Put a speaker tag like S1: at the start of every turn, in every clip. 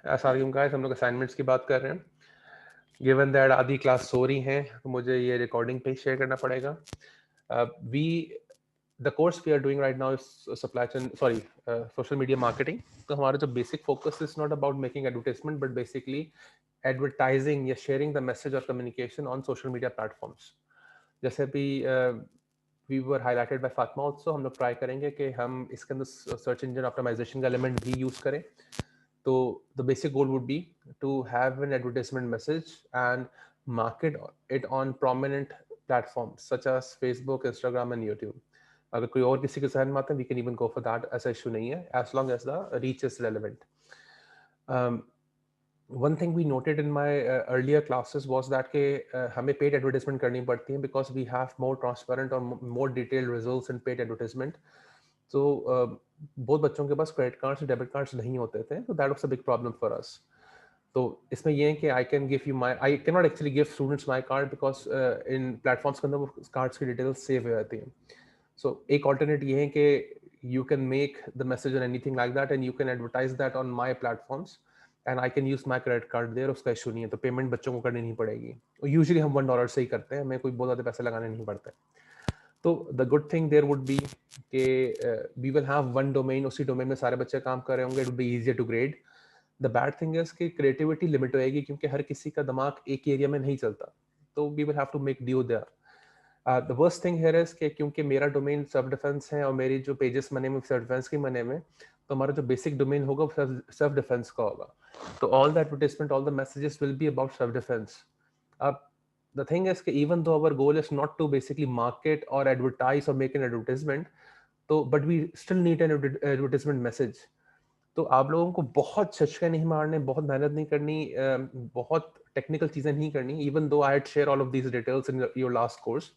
S1: अस्सलाम गाइस, हम लोग असाइनमेंट्स की बात कर रहे हैं। गिवन दैट आधी क्लास सो रही हैं, तो मुझे ये रिकॉर्डिंग पे शेयर करना पड़ेगा। We the course we are doing right now is supply chain social media marketing. तो हमारा जो basic focus is not about making advertisement but basically advertising या शेयरिंग द मैसेज और communication on social media platforms. जैसे भी we were highlighted by Fatima also, हम लोग try करेंगे कि हम इसके अंदर सर्च इंजन ऑप्टिमाइजेशन का एलिमेंट भी यूज़ करें। So the basic goal would be to have an advertisement message and market it on prominent platforms such as Facebook, Instagram, and YouTube. अगर कोई और किसी के जहन में आता है, we can even go for that. ऐसा issue नहीं है, as long as the reach is relevant. One thing we noted in my earlier classes was that कि हमें paid advertisement करनी पड़ती है because we have more transparent or more detailed results in paid advertisement. So बहुत बच्चों के पास credit cards debit cards नहीं होते थे, तो that was a big problem for us. तो इसमें ये है कि आई can give you my I can not actually give students my card because in platforms के अंदर वो कार्ड्स की डिटेल्स सेव हो जाती हैं। सो एक ऑल्टरनेट ये है कि you can make the message और anything like that and you can advertise that on my platforms and I can use my credit card there. उसका इशू नहीं है, तो पेमेंट बच्चों को करनी नहीं पड़ेगी। यूजुअली हम $1 से ही करते हैं, हमें कोई बहुत ज़्यादा पैसे लगाने नहीं पड़ते। तो the good thing there would be कि we will have one domain, उसी डोमेन में सारे बच्चे काम कर रहे होंगे, it would be easier to grade. The bad thing is कि क्रिएटिविटी लिमिट होएगी क्योंकि हर किसी का दिमाग एक ही एरिया में नहीं चलता, तो we will have to make due there. The worst thing here is कि क्योंकि मेरा डोमेन सेल्फ डिफेंस है और मेरी जो पेजेस बने हुए सेल्फ डिफेंस के बने हुए, तो हमारा जो बेसिक डोमेन होगा वो सेल्फ डिफेंस का होगा। तो all the advertisement, all the messages will be about self defence. अब the thing is कि even though our goal is not to basically market or advertise or make an advertisement, तो but we still need an advertisement message. तो आप लोगों को बहुत छक्के नहीं मारने, बहुत मेहनत नहीं करनी, बहुत टेक्निकल चीज़ें नहीं करनी, even though I had share all of these details in your last course.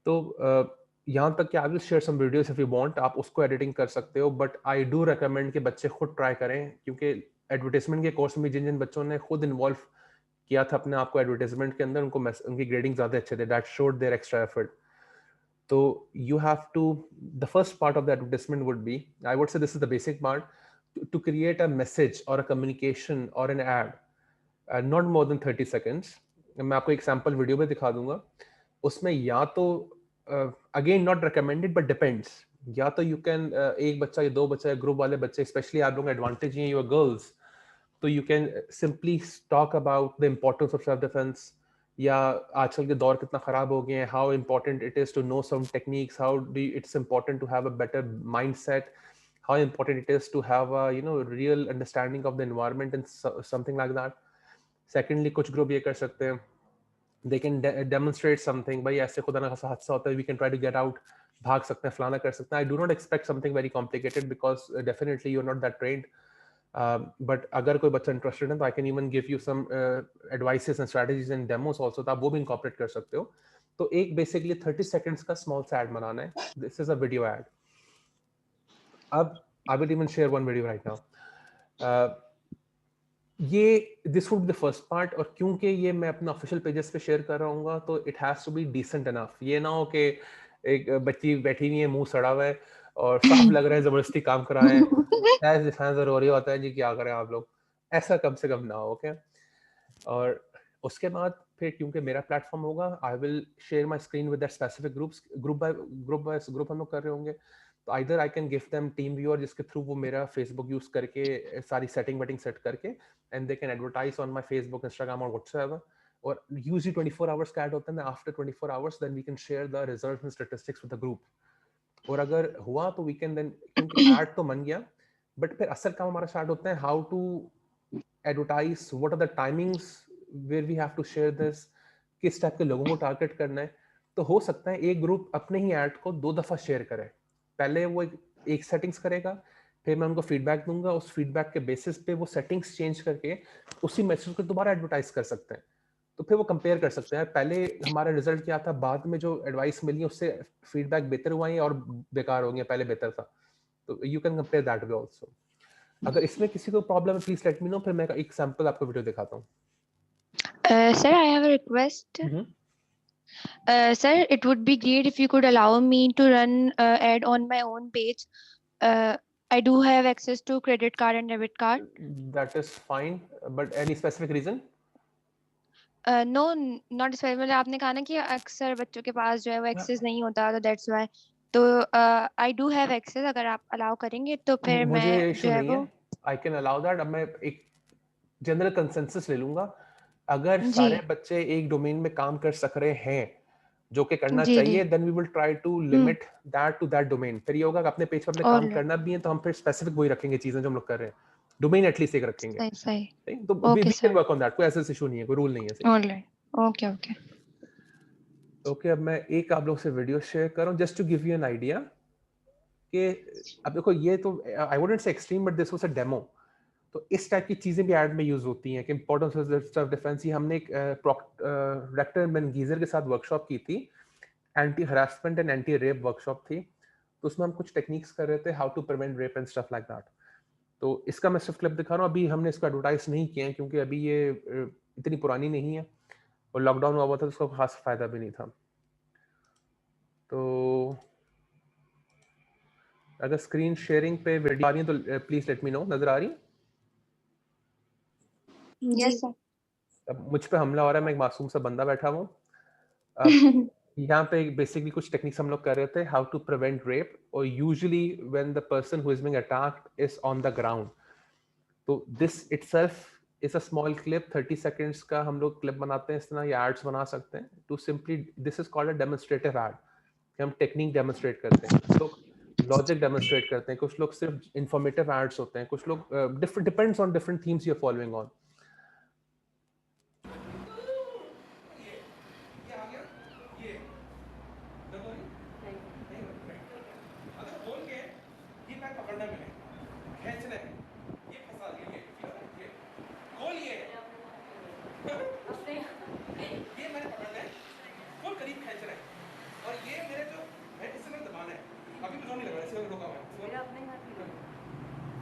S1: तो यहाँ तक कि I will share some videos if you want, आप उसको एडिटिंग कर सकते हो, बट आई डू रिकमेंड कि बच्चे खुद ट्राई करें, क्योंकि एडवर्टाइजमेंट के कोर्स में जिन जिन बच्चों ने खुद इन्वॉल्व किया था अपने आप को एडवर्टाइजमेंट के अंदर, उनकी ग्रेडिंग ज़्यादा अच्छे थे, that showed their extra effort. तो you have to, the first part of the advertisement would be, I would say this is the basic part, to create a message or a communication or an ad, not more than 30 seconds. मैं आपको एक sample video में दिखा दूंगा। उसमें या तो again not recommended but depends, या तो यू कैन एक बच्चा या दो बच्चा या ग्रुप वाले बच्चे, स्पेशली आप लोगों का एडवांटेज है, यू आर गर्ल्स, तो you can simply talk about the importance of self defence, या आजकल के दौर कितना खराब हो गए हैं, how important it is to know some techniques, how do it's important to have a better mindset, how important it is to have a real understanding of the environment and something like that. Secondly, कुछ group ये कर सकते हैं, they can demonstrate something, भाई ऐसे खुदा ना खासा हादसा होता है, we can try to get out, भाग सकते हैं, फलाना कर सकते हैं। I do not expect something very complicated because definitely you're not that trained. But अगर कोई बच्चा इंटरेस्टेड है तो I can even give you some advices and strategies and demos also, तो आप वो भी incorporate कर सकते हो। तो एक basically 30 seconds का small सा ad बनाना है, this is a video ad. अब I will even share one video right now. ये this would be the first part, और क्योंकि ये मैं अपना ऑफिशियल पेजेस पे शेयर कर रहा हूँ, तो it has to be decent enough. ये ना हो कि एक बच्ची बैठी हुई है, मुंह सड़ा हुआ है और साफ लग रहा है जबरदस्ती काम कराएं, एज फैंस रो रही होता है जी, क्या करें आप लोग, ऐसा कम से कम ना हो। ओके, और उसके बाद फिर क्योंकि मेरा प्लेटफॉर्म होगा, I will share my screen with that specific groups, group हम लोग कर रहे होंगे। तो either I can give them TeamViewer, जिसके थ्रू वो मेरा फेसबुक यूज करके सारी सेटिंग वेटिंग सेट करके, and they can advertise on my Facebook, Instagram और व्हाट्सएवर। और यूजली 24 आवर्स का ऐड होता है, after 24 hours then we can share the results and statistics with the group. और अगर हुआ तो वी कैन देन, क्योंकि ऐड तो बन गया, बट फिर असल काम हमारा स्टार्ट होता है, how to advertise, what are the timings where we have to share this, किस टाइप के लोगों को टारगेट करना है। तो हो सकता है एक ग्रुप अपने ही ऐड को 2 दफा शेयर करे, पहले वो एक सेटिंग्स करेगा, फिर मैं उनको फीडबैक दूंगा, उस फीडबैक के बेसिस पे वो सेटिंग्स चेंज करके उसी मैसेज को दोबारा एडवर्टाइज कर सकते हैं। तो फिर वो कंपेयर कर सकते हैं, पहले हमारा रिजल्ट क्या था, बाद में जो एडवाइस मिली उससे फीडबैक बेहतर हुआ है और बेकार हो गया, पहले बेहतर था। तो you can compare that way also. अगर इसमें किसी को प्रॉब्लम है प्लीज लेट मी नो, फिर मैं एक सैंपल आपको वीडियो दिखाता हूँ।
S2: Sir, I have a request. Sir, it would be great if you could allow me to run ad on my own page. I do have access to credit card and debit card.
S1: That is fine, but any specific reason?
S2: No, not specific. मतलब आपने कहा ना कि अक्सर बच्चों के पास जो है वो एक्सेस नहीं होता, तो that's why. तो I do have access. अगर आप अलाउ करेंगे तो फिर
S1: मुझे
S2: मैं
S1: इशू
S2: जो है
S1: नहीं
S2: वो
S1: है, आई कैन अलाउ दैट। अब मैं एक जनरल कंसेंसस ले लूंगा, अगर
S2: जी
S1: सारे बच्चे एक डोमेन में काम कर सक रहे हैं जो कि करना
S2: जी जी
S1: चाहिए, then we will try to limit that to that domain. फिर ये होगा कि अपने पेज पर अपने काम
S2: ऑल
S1: करना भी है तो हम फिर स्पेसिफिक वही रखेंगे चीजें जो हम लोग कर रहे हैं, डोमेन एटलीस्ट एक रखेंगे।
S2: सही सही
S1: ठीक, तो we
S2: okay
S1: can
S2: sir
S1: work on that, कोई ऐसा इशू नहीं है, कोई रूल नहीं है। सही,
S2: all right okay okay
S1: okay. अब मैं एक आप लोग से वीडियो शेयर करूं just to give you an idea कि अब देखो, ये तो I wouldn't say extreme, but this was a demo. तो इस टाइप की चीजें भी ऐड में यूज होती हैं कि इंपॉर्टेंस ऑफ डिफेंस। ही हमने एक रेक्टर मेनगीजर के साथ वर्कशॉप की थी, anti harassment and anti rape workshop थी। तो उसमें हम कुछ टेक्निक्स कर रहे थे, how to prevent rape and stuff like that. तो इसका मैं सिर्फ क्लिप दिखा रहा हूँ। अभी हमने इसको एडवर्टाइज नहीं किया है क्योंकि अभी ये इतनी पुरानी नहीं है और लॉकडाउन हुआ था तो उसका खास फायदा भी नहीं था। तो अगर स्क्रीन शेयरिंग पे वीडियो आ रही है तो प्लीज लेट मी नो। नजर आ रही है?
S2: यस सर
S1: अब मुझ पे हमला हो रहा है, मैं एक मासूम सा बंदा बैठा हूँ। अब यहाँ पे बेसिकली कुछ टेक्निक्स हम लोग कर रहे थे, हाउ टू प्रिवेंट रेप, और usually when the person who is being attacked is on the ground. तो this itself is a small clip, 30 seconds का हम लोग क्लिप बनाते हैं, इस तरह ये एड्स बना सकते हैं to simply, this is called a demonstrative aid, कि हम टेक्निक डेमोन्स्ट्रेट करते हैं। कुछ लोग लॉजिक डेमोन्स्ट्रेट करते हैं, कुछ लोग सिर्फ इंफॉर्मेटिव एड्स होते हैं, कुछ लोग different, depends on different themes you are following on.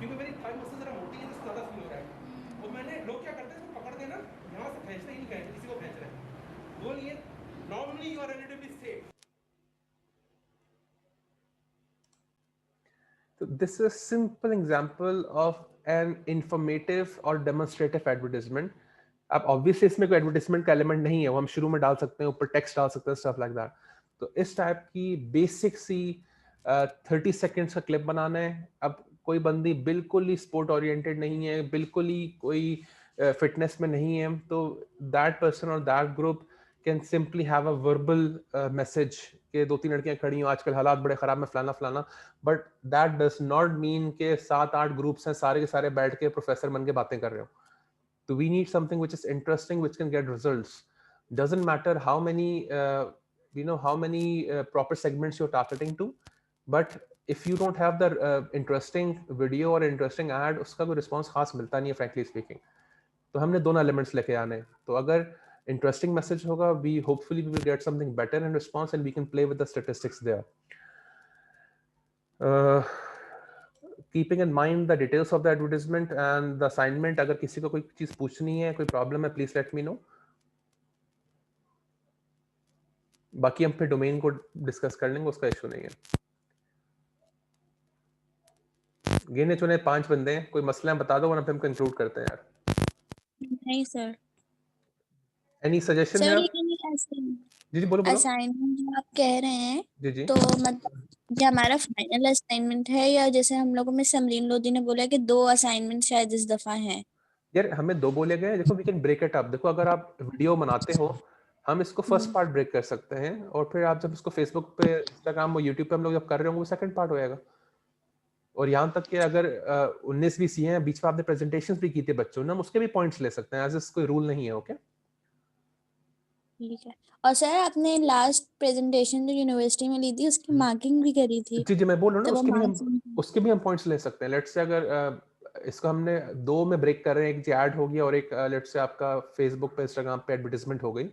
S1: क्योंकि मेरी थाई मसल जरा मोटी है तो ज्यादा फील हो रहा है। और मैंने लोग क्या करते हैं, इसको पकड़ देना, यहाँ से खींचते ही नहीं, खींचते किसी को खींच रहे हैं। बोलिए, normally you are relatively safe. So this is a simple example of an informative or demonstrative advertisement. अब ऑब्वियसली इसमें कोई एडवर्टाइजमेंट का एलिमेंट नहीं है, वो हम शुरू में डाल सकते हैं, ऊपर टेक्स्ट डाल सकते हैं, स्टफ लाइक दैट। तो इस टाइप की बेसिक सी 30 सेकेंड्स का क्लिप बनाना है। अब कोई बंदी बिल्कुल ही स्पोर्ट ओरिएंटेड नहीं है, बिल्कुल ही कोई फिटनेस में नहीं है, तो दैट पर्सन और that group can simply have a verbal message कि 2-3 लड़कियां खड़ी हो, आजकल हालात बड़े खराब में, फलाना फलाना। But that does not mean के 7-8 ग्रुप्स हैं, सारे के सारे बैठ के प्रोफेसर बन के बातें कर रहे हो। So we need something which is interesting, which can get results. Doesn't matter how many how many proper segments you're targeting to, but if you don't have the interesting video or interesting ad, उसका कोई response खास मिलता नहीं है, frankly speaking. तो हमने दोनों elements लेके आने हैं। तो अगर interesting message होगा, we hopefully we will get something better in response and we can play with the statistics there. Keeping in mind the details of the advertisement and the assignment, अगर किसी को कोई चीज पूछनी है, कोई प्रॉब्लम है, प्लीज लेट मी नो। बाकी हम फिर डोमेन को डिस्कस कर लेंगे, उसका इशू नहीं है। गिने चुने 5 बंदे हैं, कोई मसला है बता दो, वरना फिर हम कंक्लूड करते हैं यार।
S3: नहीं सर।
S1: एनी सजेशन है?
S3: सर लेकिन
S1: जी जी बोलो बोलो।
S3: असाइनमेंट जो आप कह रहे हैं,
S1: जी जी।
S3: तो मतलब ये हमारा फाइनल असाइनमेंट है, या जैसे हम लोगों में समरीन लोधी ने बोला कि 2 असाइनमेंट शायद इस दफा हैं?
S1: यार हमें 2 बोले गए, देखो we can break it up. देखो अगर आप वीडियो बनाते हो, हम इसको फर्स्ट पार्ट ब्रेक कर सकते हैं, और फिर आप जब इसको फेसबुक पे, इंस्टाग्राम और यूट्यूब पे हम लोग जब कर रहे होंगे, वो सेकंड पार्ट होएगा। और यहाँ तक कि अगर 19-20 हैं, बीच में आपने प्रेजेंटेशंस भी की थी बच्चों ने, हम उसके भी पॉइंट्स ले सकते हैं, एज इस कोई रूल नहीं है। ओके
S3: ठीक है। और सर आपने लास्ट प्रेजेंटेशन जो यूनिवर्सिटी में ली थी उसकी मार्किंग भी करी थी,
S1: जी जी, मैं बोल रहा हूँ
S3: तब
S1: ना,
S3: वो
S1: उसके भी हम पॉइंट्स ले सकते हैं। लेट्स से अगर इसको हमने 2 में ब्रेक कर रहे हैं, एक जी ऐड हो गया और एक लेट्स से आपका फेसबुक पे, इंस्टाग्राम पे एडवर्टाइजमेंट हो गई।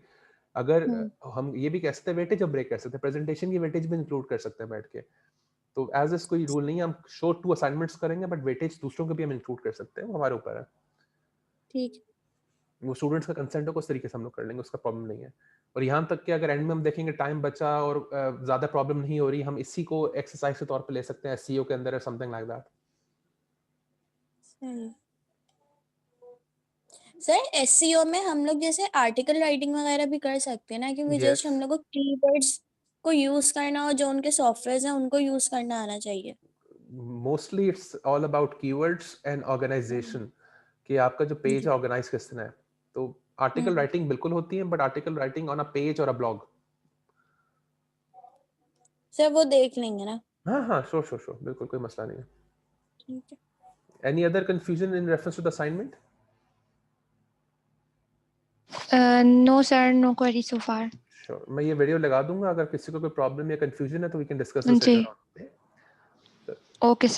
S1: अगर हम ये भी कह सकते हैं वेटेज अब ब्रेक कर सकते हैं, प्रेजेंटेशन की वेटेज भी इंक्लूड कर सकते हैं बैठ के। तो एज इस कोई रूल नहीं है, हम शो 2 असाइनमेंट्स करेंगे, बट वेटेज दूसरों के भी हम इंक्लूड कर सकते हैं, वो हमारे ऊपर है।
S3: ठीक।
S1: वो स्टूडेंट्स का कंसेंट हो, उस तरीके से हम लोग कर लेंगे, उसका प्रॉब्लम नहीं है। और यहाँ तक कि अगर एंड में हम देखेंगे टाइम बचा और ज़्यादा प्रॉब्लम नहीं हो रही, हम इसी को एक्सरसाइज के तौर पे ले सकते हैं एसईओ के अंदर, something like that.
S3: Sir SCO में हम लोग जैसे आर्टिकल राइटिंग वगैरह भी कर सकते हैं ना, क्योंकि
S1: Yes.
S3: जस्ट हम लोग को कीवर्ड्स को यूज करना और जो उनके सॉफ्टवेयर हैं उनको यूज करना आना चाहिए।
S1: Mostly it's all about keywords and organization कि आपका जो पेज है ऑर्गेनाइज किस तरह है। तो आर्टिकल राइटिंग बिल्कुल होती है, but article writing on a page और अ ब्लॉग।
S3: सर वो देख लेंगे ना।
S1: हाँ हाँ, श्योर बिल्कुल, कोई मसला नहीं है।
S3: ठीक है।
S1: Any other confusion in reference to the assignment?
S2: No sir, no query so far.
S1: Sure, मैं ये वीडियो लगा दूंगा, अगर किसी को कोई प्रॉब्लम या कंफ्यूजन है तो we can discuss this
S2: ji,
S1: later on.
S2: okay sir.